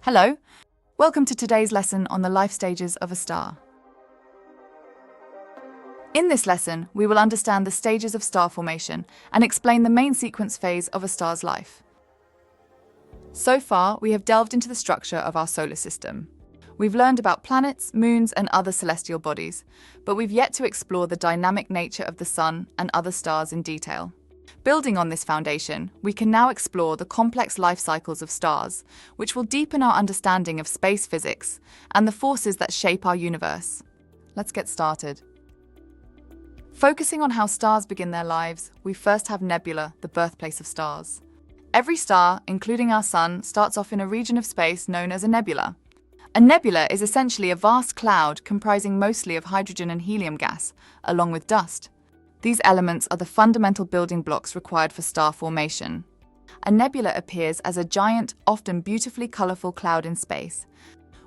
Hello, welcome to today's lesson on the life stages of a star. In this lesson, we will understand the stages of star formation and explain the main sequence phase of a star's life. So far, we have delved into the structure of our solar system. We've learned about planets, moons, and other celestial bodies, but we've yet to explore the dynamic nature of the Sun and other stars in detail. Building on this foundation, we can now explore the complex life cycles of stars, which will deepen our understanding of space physics and the forces that shape our universe. Let's get started. Focusing on how stars begin their lives, we first have nebula, the birthplace of stars. Every star, including our Sun, starts off in a region of space known as a nebula. A nebula is essentially a vast cloud comprising mostly of hydrogen and helium gas, along with dust. These elements are the fundamental building blocks required for star formation. A nebula appears as a giant, often beautifully colorful cloud in space.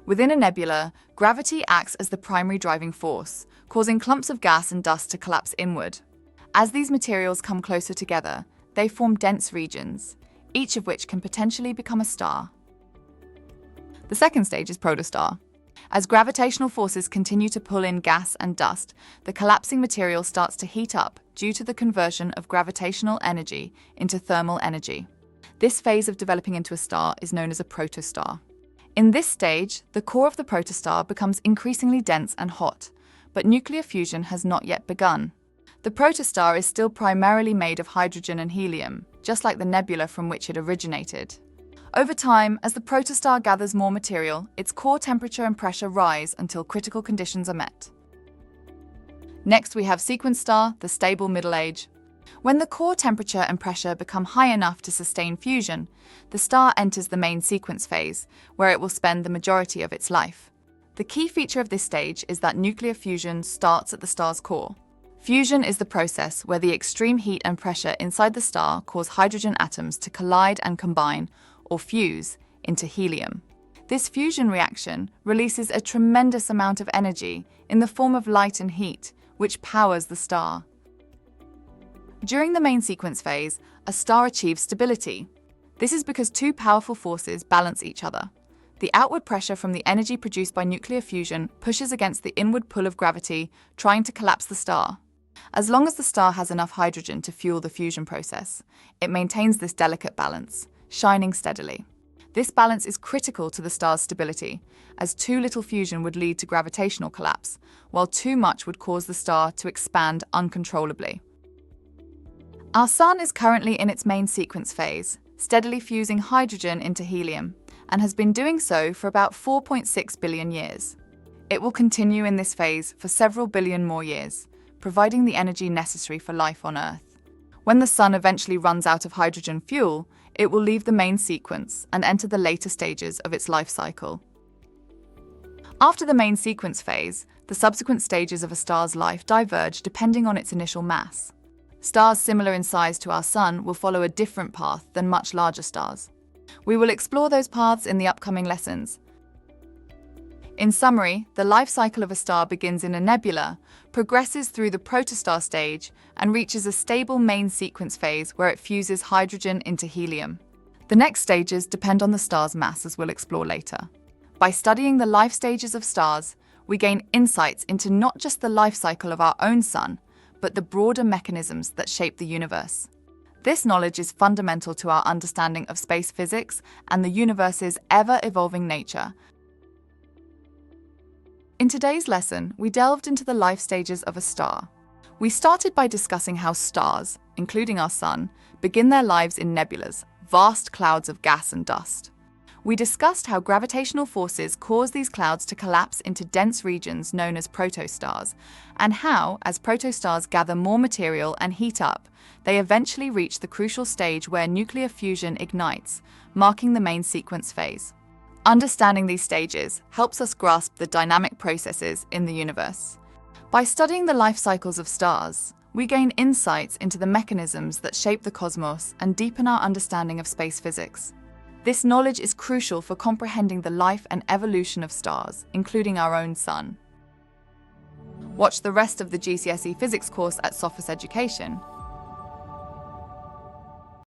Within a nebula, gravity acts as the primary driving force, causing clumps of gas and dust to collapse inward. As these materials come closer together, they form dense regions, each of which can potentially become a star. The second stage is protostar. As gravitational forces continue to pull in gas and dust, the collapsing material starts to heat up due to the conversion of gravitational energy into thermal energy. This phase of developing into a star is known as a protostar. In this stage, the core of the protostar becomes increasingly dense and hot, but nuclear fusion has not yet begun. The protostar is still primarily made of hydrogen and helium, just like the nebula from which it originated. Over time, as the protostar gathers more material, its core temperature and pressure rise until critical conditions are met. Next, we have sequence star, the stable middle age. When the core temperature and pressure become high enough to sustain fusion, the star enters the main sequence phase, where it will spend the majority of its life. The key feature of this stage is that nuclear fusion starts at the star's core. Fusion is the process where the extreme heat and pressure inside the star cause hydrogen atoms to collide and combine, or fuse, into helium. This fusion reaction releases a tremendous amount of energy in the form of light and heat, which powers the star. During the main sequence phase, a star achieves stability. This is because two powerful forces balance each other. The outward pressure from the energy produced by nuclear fusion pushes against the inward pull of gravity, trying to collapse the star. As long as the star has enough hydrogen to fuel the fusion process, it maintains this delicate balance, shining steadily. This balance is critical to the star's stability, as too little fusion would lead to gravitational collapse, while too much would cause the star to expand uncontrollably. Our Sun is currently in its main sequence phase, steadily fusing hydrogen into helium, and has been doing so for about 4.6 billion years. It will continue in this phase for several billion more years, providing the energy necessary for life on Earth. When the Sun eventually runs out of hydrogen fuel, it will leave the main sequence and enter the later stages of its life cycle. After the main sequence phase, the subsequent stages of a star's life diverge depending on its initial mass. Stars similar in size to our Sun will follow a different path than much larger stars. We will explore those paths in the upcoming lessons. In summary, the life cycle of a star begins in a nebula, progresses through the protostar stage, and reaches a stable main sequence phase where it fuses hydrogen into helium. The next stages depend on the star's mass, as we'll explore later. By studying the life stages of stars, we gain insights into not just the life cycle of our own Sun, but the broader mechanisms that shape the universe. This knowledge is fundamental to our understanding of space physics and the universe's ever-evolving nature. In today's lesson, we delved into the life stages of a star. We started by discussing how stars, including our Sun, begin their lives in nebulas, vast clouds of gas and dust. We discussed how gravitational forces cause these clouds to collapse into dense regions known as protostars, and how, as protostars gather more material and heat up, they eventually reach the crucial stage where nuclear fusion ignites, marking the main sequence phase. Understanding these stages helps us grasp the dynamic processes in the universe. By studying the life cycles of stars, we gain insights into the mechanisms that shape the cosmos and deepen our understanding of space physics. This knowledge is crucial for comprehending the life and evolution of stars, including our own Sun. Watch the rest of the GCSE physics course at Sophos Education